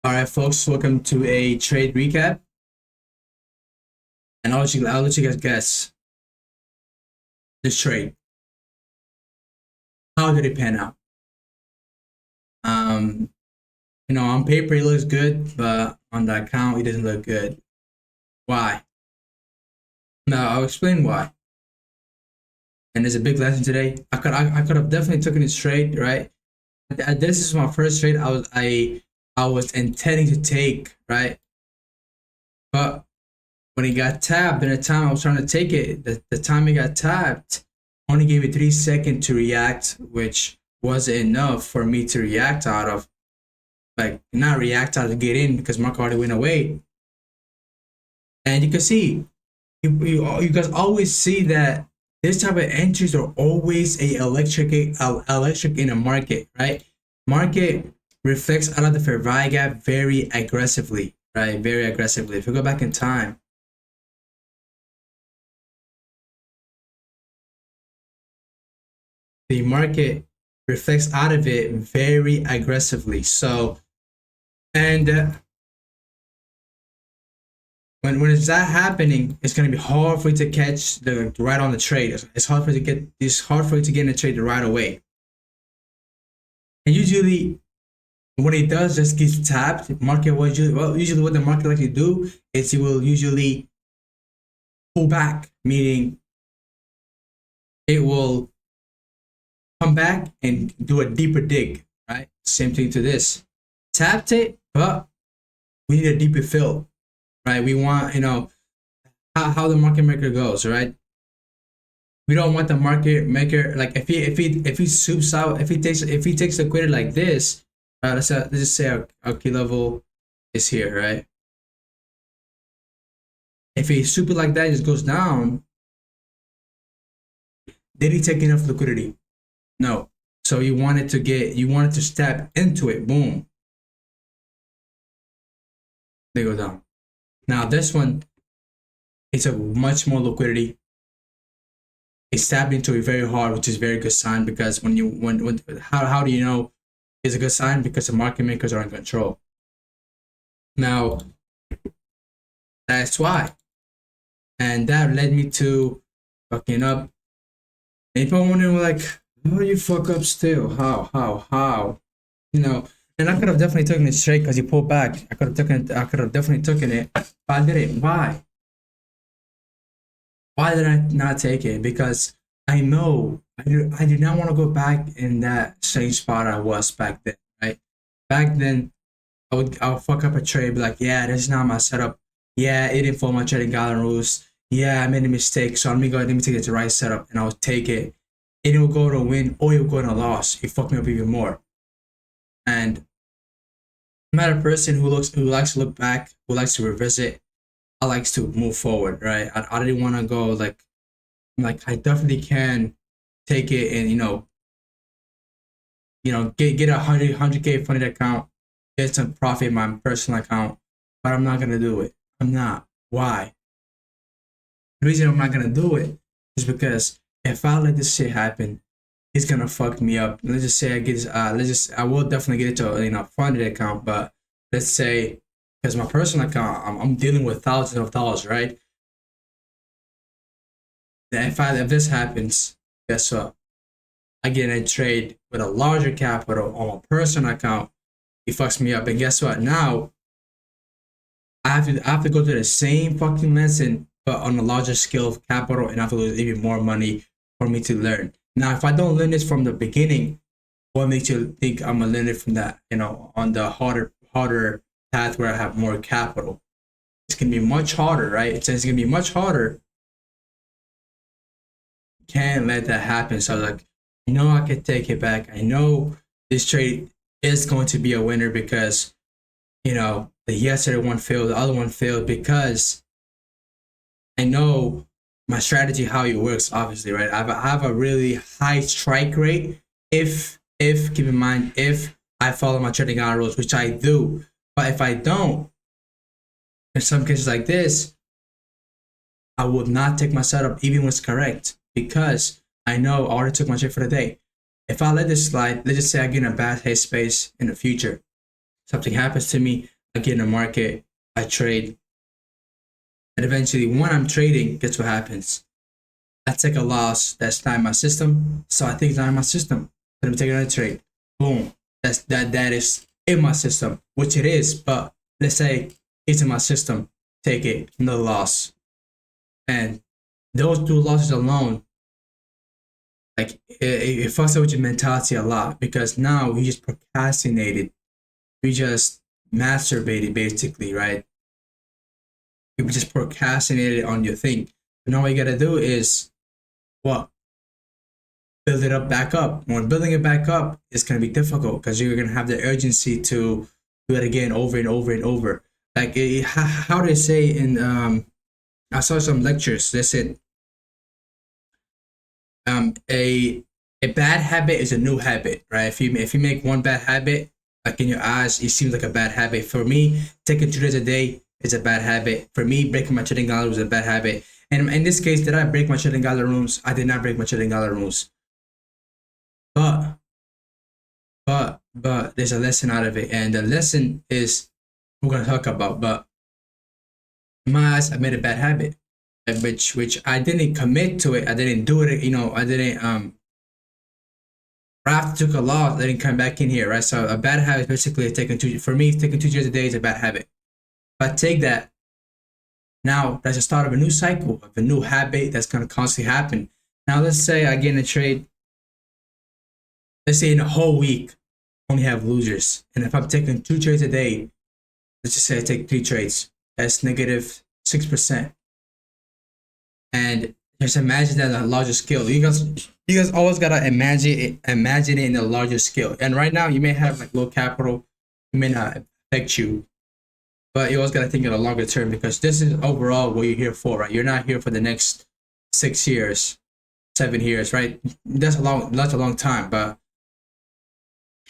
All right, folks, welcome to a trade recap. And I'll let you guys guess this trade. How did it pan out? Um, on paper it looks good, but on the account it doesn't look good. Why? Now I'll explain why. And there's a big lesson today. I could have definitely taken this trade, right? This is my first trade. I was intending to take, right? But when it got tapped, and the time I was trying to take it, the time it got tapped only gave me 3 seconds to react, which wasn't enough for me to react out of. Like, not react out to get in because market already went away. And you can see, you guys always see that this type of entries are always electric in a market, right? Market reflects out of the fair value gap very aggressively, right? Very aggressively. If we go back in time, the market reflects out of it very aggressively. So, and when it's that happening, it's gonna be hard for you to catch the right on the trade. It's hard for you to get. It's hard for you to get in the trade right away. And usually, when it does just get tapped, market will usually what the market likes to do is it will usually pull back, meaning it will come back and do a deeper dig, right? Same thing to this. Tapped it, but we need a deeper fill, right? We want, how the market maker goes, right? We don't want the market maker, like if he swoops out, if he takes liquidity like this, let's just say our key level is here, right? If he swoop it like that, it just goes down. Did he take enough liquidity? No. So you wanted to step into it. Boom. They go down. Now this one, it's a much more liquidity. It's tapped into it very hard, which is a very good sign because how do you know it's a good sign? Because the market makers are in control. Now that's why. And that led me to fucking up. And people wondering like, how do you fuck up still? How? And I could have definitely taken it straight because he pulled back. I could have definitely taken it. But I didn't. Why? Why did I not take it? Because I know I do not want to go back in that same spot I was back then, right? Back then, I'll fuck up a trade, be like, yeah, this is not my setup. Yeah, it didn't follow my trading guideline rules. Yeah, I made a mistake. So let me take it to the right setup and I'll take it. It will go to a win or it will go to a loss. It fucked me up even more. And I'm not a person who likes to look back, who likes to revisit. I likes to move forward, right? I didn't want to go like I definitely can take it and get a 100K funded account, get some profit in my personal account, but I'm not gonna do it. I'm not. Why? The reason I'm not gonna do it is because if I let this shit happen, it's gonna fuck me up. Let's just say I will definitely get it to a funded account, but let's say because my personal account, I'm dealing with thousands of dollars, right? Then if this happens, guess what? I get in a trade with a larger capital on my personal account. It fucks me up, and guess what? Now I have to go through the same fucking lesson, but on a larger scale of capital, and I have to lose even more money for me to learn. Now, if I don't learn this from the beginning, what makes you think I'm gonna learn it from that? On the harder path where I have more capital, it's gonna be much harder, right? It's gonna be much harder. Can't let that happen. So I was like, I can take it back. I know this trade is going to be a winner because the yesterday one failed, the other one failed because I know my strategy, how it works, obviously, right? I have a really high strike rate if keep in mind, if I follow my trading guideline rules, which I do. But if I don't, in some cases like this, I will not take my setup even when it's correct because I know I already took my trade for the day. If I let this slide, let's just say I get in a bad headspace in the future, something happens to me, I get in the market, I trade, and eventually when I'm trading, guess what happens? I take a loss that's not in my system, so I think it's not in my system. Let me take another trade. Boom. That is in my system, which it is, but let's say it's in my system. Take it, another loss. And those two losses alone, like it fucks up with your mentality a lot because now you just procrastinated. You just masturbated basically, right? You just procrastinated on your thing. And all you gotta do is what? Build it up back up. When building it back up, it's gonna be difficult because you're gonna have the urgency to do it again over and over and over. Like how they say in I saw some lectures. They said a bad habit is a new habit, right? If you make one bad habit, like in your eyes, it seems like a bad habit. For me, taking 2 days a day is a bad habit. For me, breaking my trading gala was a bad habit. And in this case, did I break my trading gala rules? I did not break my trading gala rules. But but there's a lesson out of it, and the lesson is we're gonna talk about. But in my eyes, I made a bad habit, which I didn't commit to it. I didn't do it. You know, I didn't After took a loss, I didn't come back in here, right? So a bad habit is basically taking for me, taking 2 years a day is a bad habit. If I take that, now that's the start of a new cycle, of a new habit that's gonna constantly happen. Now let's say I get in a trade, let's say in a whole week, I only have losers. And if I'm taking 2 trades a day, let's just say I take 3 trades, that's negative 6%. And just imagine that on a larger scale. You guys always gotta imagine it in a larger scale. And right now you may have like low capital, it may not affect you, but you always gotta think in a longer term because this is overall what you're here for, right? You're not here for the next 6 years, 7 years, right? That's a long time, but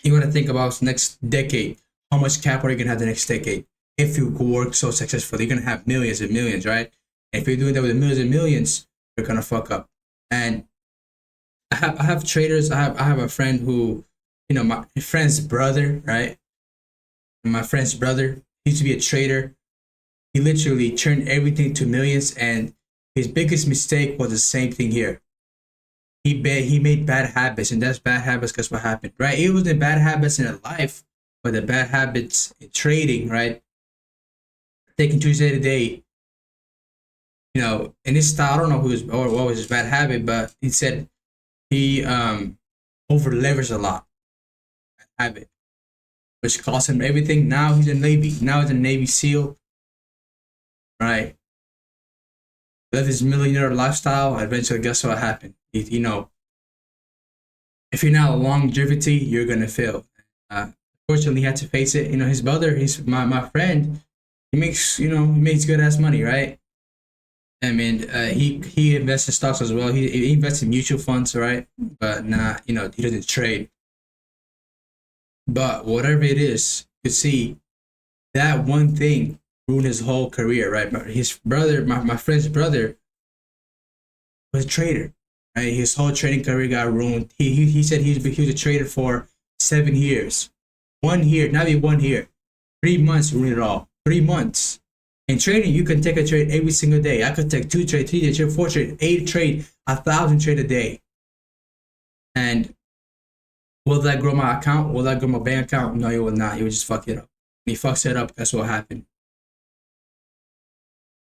you want to think about the next decade. How much capital you're gonna have the next decade? If you work so successfully, you're gonna have millions and millions, right? And if you're doing that with millions and millions, you're gonna fuck up. And I have traders. I have a friend who, you know, my friend's brother, right? And my friend's brother used to be a trader. He literally turned everything to millions, and his biggest mistake was the same thing here. He made bad habits, and that's bad habits because what happened, right? It was the bad habits in life, but the bad habits in trading, right? Taking Tuesday a day, you know, in his style, I don't know who was or what was his bad habit, but he said he over leveraged a lot. Habit, which cost him everything. Now he's a Navy. Now he's a Navy SEAL, right? Live his millionaire lifestyle. Eventually, guess what happened? You know, if you're not longevity, you're gonna fail. Fortunately, he had to face it. You know, his brother, he's my friend. He makes he makes good ass money, right? I mean, he invests in stocks as well. He invests in mutual funds, right? But not he doesn't trade. But whatever it is, you see that one thing ruined his whole career, right? His brother, my friend's brother, was a trader, right? His whole trading career got ruined. He said he was a trader for 7 years. 1 year, not even 1 year. 3 months ruined it all. 3 months. In trading, you can take a trade every single day. I could take 2 trades, 3 trades, 4 trades, 8 trades, 1,000 trades a day. And will that grow my account? Will that grow my bank account? No, it will not. It will just fuck it up. When he fucks it up, that's what happened.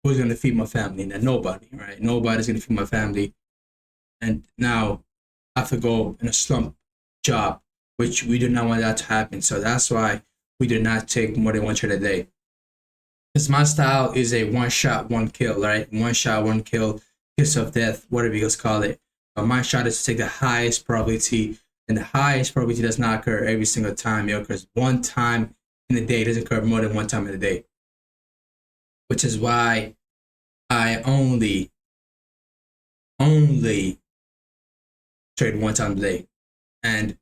Who's gonna feed my family? Now, nobody, right? Nobody's gonna feed my family. And now I have to go in a slump job, which we do not want that to happen. So that's why we do not take more than 1 trade a day. Because my style is a one shot, one kill, right? One shot, one kill, kiss of death, whatever you guys call it. But my shot is to take the highest probability, and the highest probability does not occur every single time. It occurs one time in a day. It doesn't occur more than one time in a day. Which is why I only trade one time a day and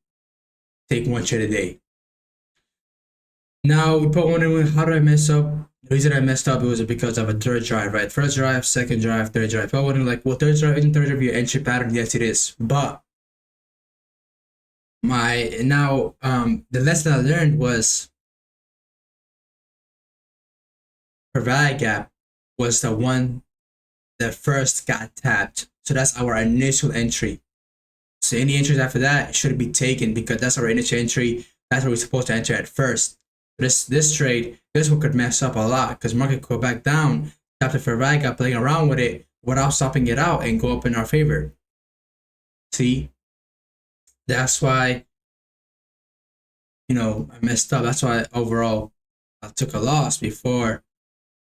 take 1 trade a day. Now we put one in. How did I mess up? The reason I messed up was because of a third drive, right? First drive, second drive, third drive. I wouldn't like, well, third drive isn't third drive your entry pattern? Yes, it is. But the lesson I learned was per value gap was the one that first got tapped. So that's our initial entry. So any entries after that should be taken because that's our initial entry. That's where we're supposed to enter at first. This trade, this one could mess up a lot because market could go back down after fair value gap, playing around with it without stopping it out and go up in our favor. See, that's why, you know, I messed up. That's why overall I took a loss before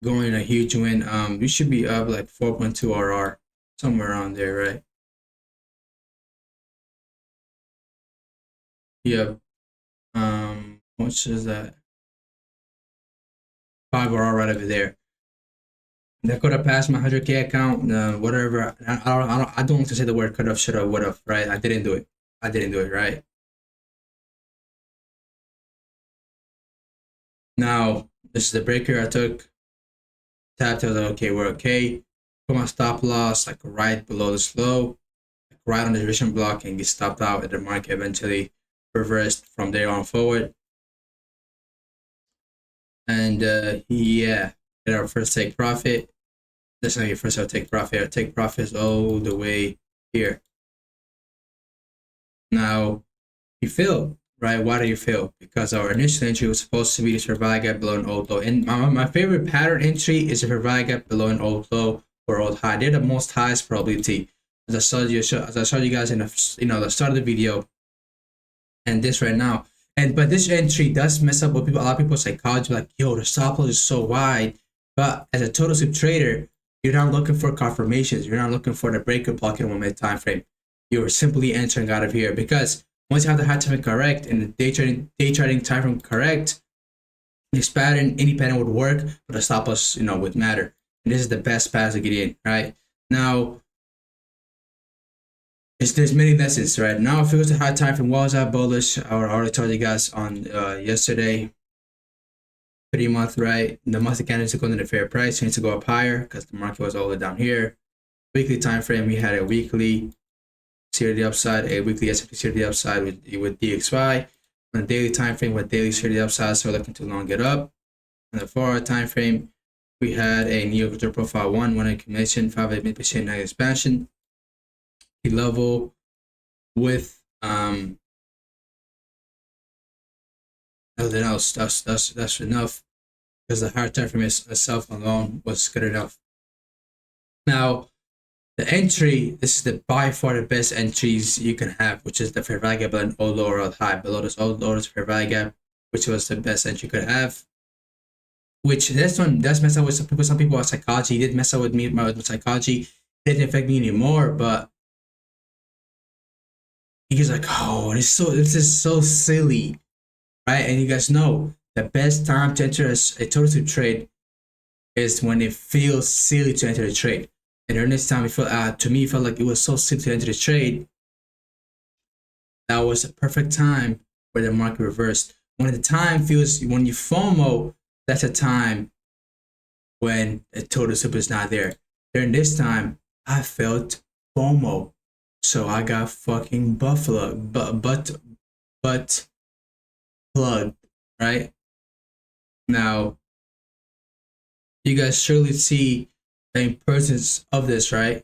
going a huge win. We should be up like 4.2 RR, somewhere around there, right? Yep. How much is that? 5 RR right over there. That could have passed my 100K account, whatever. I don't want to say the word could have, should have, would have, right? I didn't do it. I didn't do it, right? Now, this is the breaker I took. Tapped, I was like, okay, we're okay. Put my stop loss like right below the slow, like right on the division block, and get stopped out, and the market eventually reversed from there on forward. And yeah, did our first take profit. That's not your first take profit. Our take profit is all the way here. Now, you failed, right? Why do you fail? Because our initial entry was supposed to be the survival gap below an old low. And my favorite pattern entry is the survival gap below an old low or old high. They're the most highest probability. As I showed you guys in the start of the video, and this right now. But this entry does mess up with people. A lot of people's psychology, like, yo, the stop loss is so wide. But as a total soup trader, you're not looking for confirmations. You're not looking for the breaker block in 1 minute time frame. You're simply entering out of here because once you have the high time frame correct and the day trading time frame correct, this pattern, any pattern would work, but the stop loss, would matter. And this is the best path to get in, right? Now, there's many lessons, right? Now, if it goes to high time frame, why was I bullish? I already told you guys on yesterday. 3-month, right? The monthly candle needs to go into the fair price. It needs to go up higher because the market was all the way down here. Weekly time frame, we had a weekly series upside, a weekly S&P series upside with DXY. On the daily time frame, with daily series upside, so we're looking to long it up. On the 4-hour time frame, we had a neo profile 1 accumulation, 5% negative expansion. The level with nothing else. That's enough because the higher time frame itself alone was good enough. Now, the entry, this is by far the best entries you can have, which is the fair value gap and old low or old high. Below this old low is fair value gap, which was the best entry you could have. Which this one does mess up with some people. Some people are psychology. It did mess up with me, my psychology. It didn't affect me anymore, but he's like, oh, this is so silly, right? And you guys know the best time to enter a total soup trade is when it feels silly to enter a trade. And during this time, to me, it felt like it was so silly to enter the trade. That was a perfect time where the market reversed. When the time feels, when you FOMO, that's a time when a total soup is not there. During this time, I felt FOMO. So I got fucking butt plugged, right? Now, you guys surely see the importance of this, right?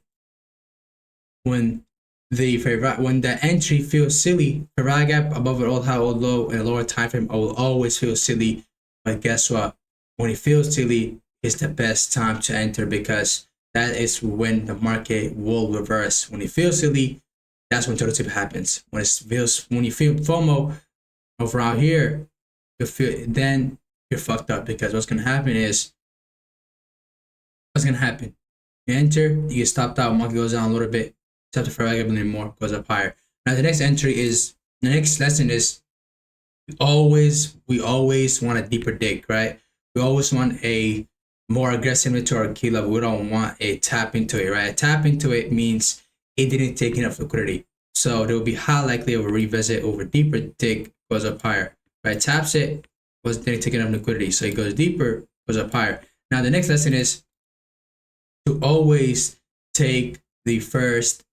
When the entry feels silly, the value gap above an old high, old low, and a lower time frame will always feel silly. But guess what? When it feels silly, it's the best time to enter because that is when the market will reverse. When it feels silly, that's when total soup happens. When you feel FOMO over out here, then you're fucked up because what's gonna happen is you enter, you get stopped out, market goes down a little bit, stop the fair value gap anymore, goes up higher. Now the next lesson is we always want a deeper dig, right? We always want a more aggressive into our key level. We don't want a tap into it, right? A tap into it means it didn't take enough liquidity. So there will be high likelihood of a revisit over deeper dig, goes up higher, right? Taps it, didn't take enough liquidity. So it goes deeper, goes up higher. Now the next lesson is to always take the first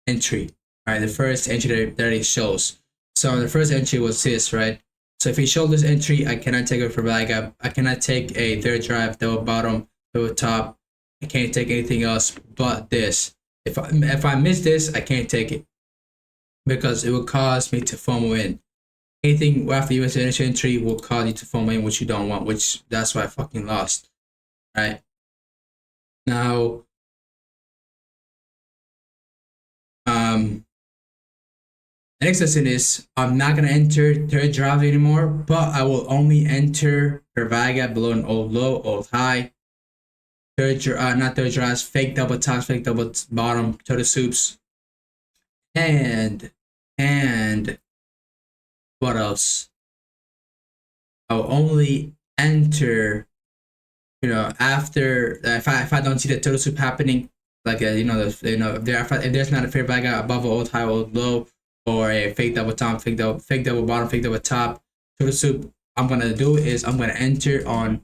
entry, right? The first entry that it shows. So the first entry was this, right? So if he showed this entry, I cannot take it for backup. I cannot take a third drive, double bottom, double top. I can't take anything else but this. If I miss this, I can't take it because it will cause me to FOMO in. Anything after US initial entry will cause you to FOMO in, which you don't want, which that's why I fucking lost. Right? Now, the next lesson is I'm not gonna enter third drive anymore, but I will only enter per VAGA below an old low, old high. Not third drives, fake double tops, fake double bottom, turtle soups, and what else? I'll only enter, after if I don't see the turtle soup happening, like if there's not a fair VAGA above an old high, old low, or a fake double top, fake double bottom, fake double top, turtle soup, I'm gonna do is I'm gonna enter on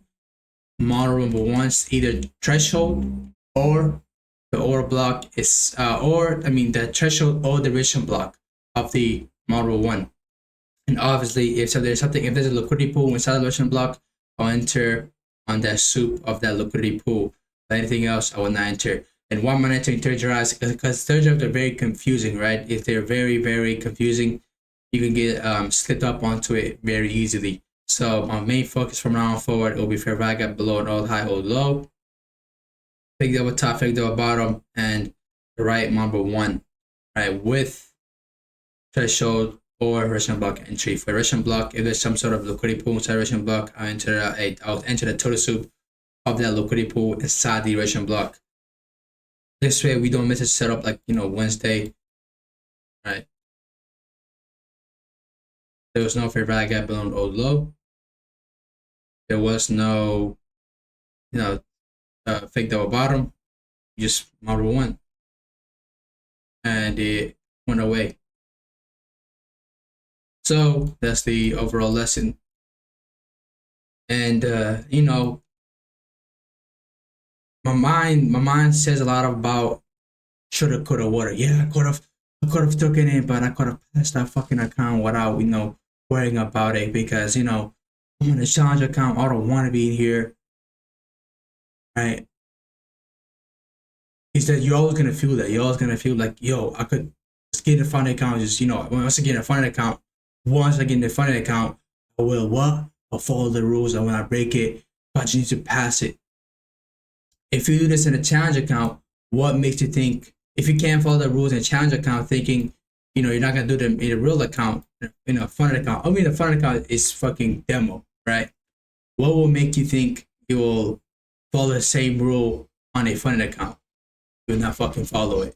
model number one's either threshold or the order block is the threshold or the resistance block of the model one. And obviously if there's a liquidity pool inside the resistance block, I'll enter on that soup of that liquidity pool. But anything else I will not enter. And why am I entering third drives? Because third drives are very confusing, right? If they're very, very confusing, you can get slipped up onto it very easily. So my main focus from now on forward will be fair VAGA below an old high, old low, fake double top, fake double bottom, and the right number one, right, with threshold or resistance block entry. For resistance block, if there's some sort of liquidity pool inside resistance block, I'll enter the total soup of that liquidity pool inside the resistance block. This way we don't miss a setup like Wednesday, right? There was no fair VAGA below an old low. There was no, fake double bottom, just model one, and it went away. So that's the overall lesson. And my mind says a lot about shoulda, coulda, woulda. Yeah, I could have taken it, but I could have passed that fucking account without worrying about it because I'm on a challenge account. I don't want to be in here, right? He said you're always gonna feel that. You're always gonna feel like, yo, I could just get in the funded account. Just once I get in the funded account, I will what? I'll follow the rules, and when I break it, I just need to pass it. If you do this in a challenge account, what makes you think? If you can't follow the rules in a challenge account, thinking you're not gonna do them in a real account, in a funded account. I mean, the funded account is fucking demo, right? What will make you think you will follow the same rule on a funded account? You will not fucking follow it.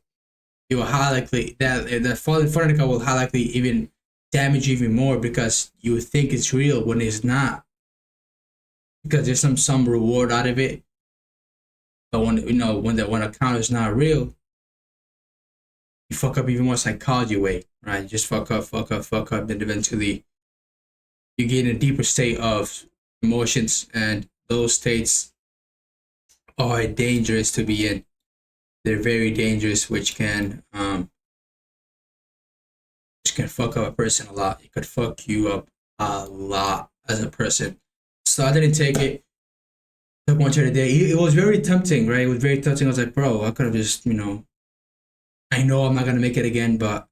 You will highly likely that the funded account will highly likely even damage you even more because you think it's real when it's not. Because there's some reward out of it. But when when account is not real, you fuck up even more psychology way, right? You just fuck up, and eventually you get in a deeper state of emotions, and those states are dangerous to be in. They're very dangerous, which can fuck up a person a lot. It could fuck you up a lot as a person. So I didn't take it. Took one trade a day. It was very tempting, right? It was very tempting. I was like, bro, I could have just, I know I'm not gonna make it again, but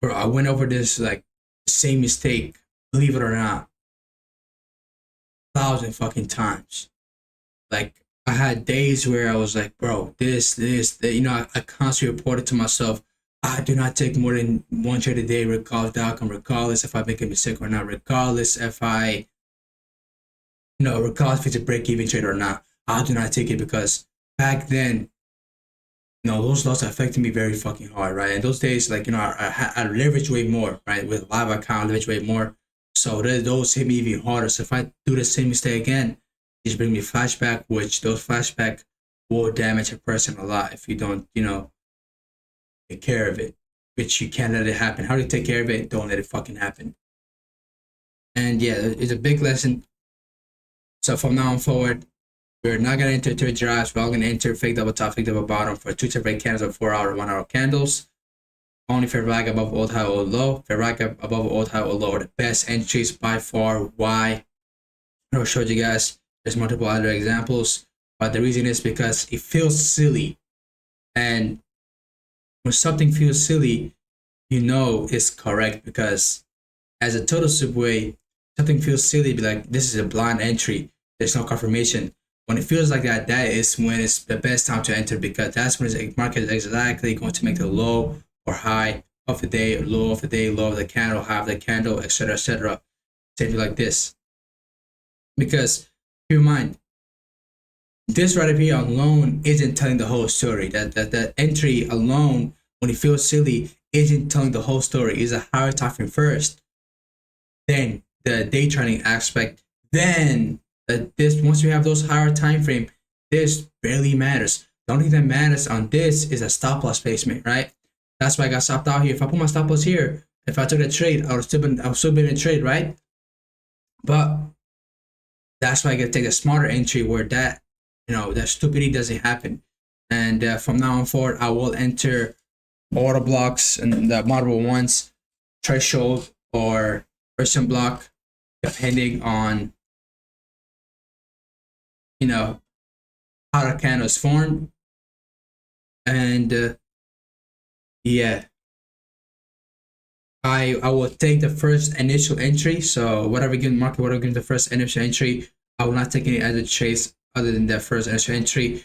bro, I went over this like same mistake, believe it or not, 1,000 fucking times. Like I had days where I was like, bro, this, I constantly reported to myself, I do not take more than one trade a day, regardless of the outcome, regardless if I make a mistake or not, regardless if I, regardless if it's a break-even trade or not. I do not take it because back then, those losses affected me very fucking hard, right? And those days, like, I leverage way more, right? With live account, leverage way more. So those hit me even harder. So if I do the same mistake again, just bring me flashback, which those flashback will damage a person a lot if you don't, take care of it, which you can't let it happen. How do you take care of it? Don't let it fucking happen. And yeah, it's a big lesson. So from now on forward, we're not going to enter third drives. We're all going to enter fake double top, fake double bottom for 2 separate candles of 4 hour, 1 hour candles. only fair value above old high or low, fair value above old high or low are the best entries by far. Why? I showed you guys. There's multiple other examples, but the reason is because it feels silly, and when something feels silly, you know it's correct, because as a Turtle Soup way, something feels silly, be like, this is a blind entry. There's no confirmation. When it feels like that, that is when it's the best time to enter, because that's when the market is exactly going to make the low or high of the day, low of the day, low of the candle, high of the candle, etc., etc. Something like this. Because keep in mind, this right up here alone isn't telling the whole story. That entry alone, when it feels silly, isn't telling the whole story. It's a higher time frame first, then the day trading aspect, then this. Once you have those higher time frame, this barely matters. The only thing that matters on this is a stop loss placement, right? That's why I got stopped out here. If I put my stop loss here, if I took a trade, I would still been in a trade, right? But that's why I gotta take a smarter entry where that, that stupidity doesn't happen. And from now on forward, I will enter order blocks and the multiple ones, threshold or person block, depending on how the candle is formed. And yeah, I will take the first initial entry. So whatever given market, whatever given the first initial entry, I will not take any other trades other than that first initial entry.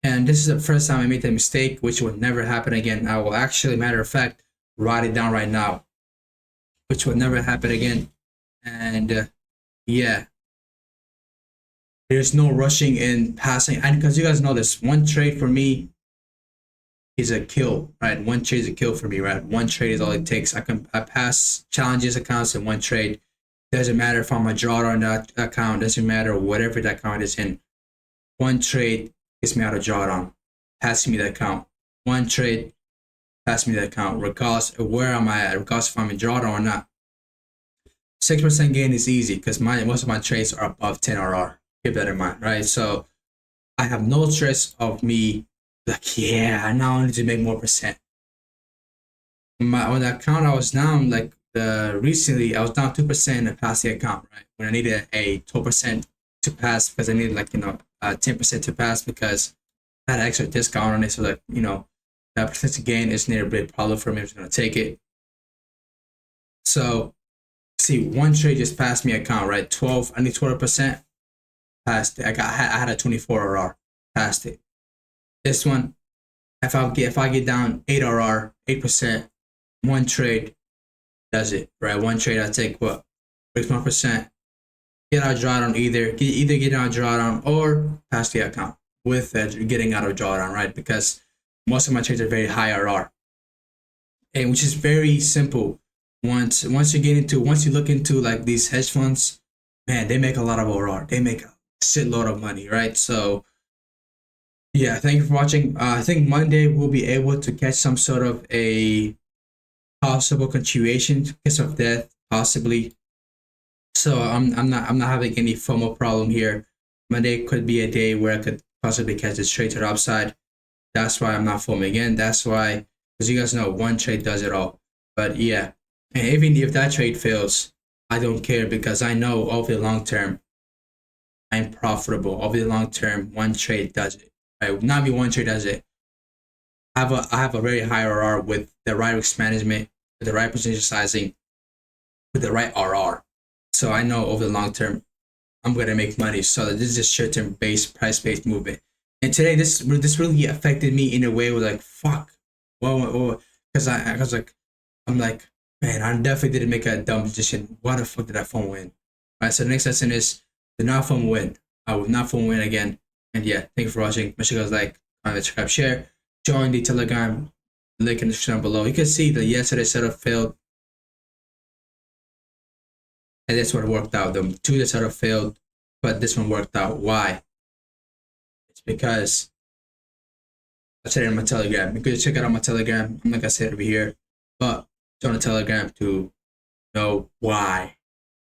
And this is the first time I made that mistake, which will never happen again. I will actually, matter of fact, write it down right now, which will never happen again. And yeah, there's no rushing in passing. And because you guys know this, one trade for me is a kill, right? One trade is a kill for me, right? One trade is all it takes. I pass challenges accounts in one trade. Doesn't matter if I'm a drawdown on that account. Doesn't matter whatever that account is in. One trade gets me out of drawdown, passing me the account. One trade, pass me the account, regardless of where am I at, regardless if I'm in drawdown or not. 6% gain is easy because most of my trades are above 10 RR. Keep that in mind, right? So I have no stress of me like, yeah, now I need to make more percent. On the account I was down, like recently I was down 2% and passed the account, right? When I needed a 12% to pass because I needed 10% to pass because I had an extra discount on it. So that percentage gain is near a big problem for me. I'm just gonna take it. So see, one trade just passed me account, right? 12, I need 12%. Passed it. I had a 24 RR, passed it. This one, if I get down 8 RR, 8%, one trade does it, right? One trade I take what? 31%. Get out of drawdown either get out of drawdown or pass the account with getting out of drawdown, right? Because most of my trades are very high RR, and which is very simple. Once you look into like these hedge funds, man, they make a lot of RR. They make a shitload of money, right? So yeah, thank you for watching. I think Monday we'll be able to catch some sort of a possible continuation, case of death, possibly. So I'm not having any FOMO problem here. Monday could be a day where I could possibly catch this trade to the upside. That's why I'm not FOMO again. That's why, because you guys know one trade does it all. But yeah, and even if that trade fails, I don't care because I know over the long term, I'm profitable. Over the long term, one trade does it. Right? Not me one trade does it. I have a very high RR with the right risk management, with the right position sizing, with the right RR. So I know over the long term, I'm gonna make money. So this is a short-term price based movement. And today, this really affected me in a way where like, fuck, whoa, because I'm like, man, I definitely didn't make a dumb decision. Why the fuck did I phone win? All right, so the next lesson is do not phone win. I will not phone win again. And yeah, thank you for watching. Make sure you guys like, comment, subscribe, share. Join the Telegram link in the description below. You can see that yesterday setup failed, and this one worked out. The two that setup failed, but this one worked out. Why? It's because I said it on my Telegram. You could check it out on my Telegram. I'm not gonna say it over here, but join the Telegram to know why.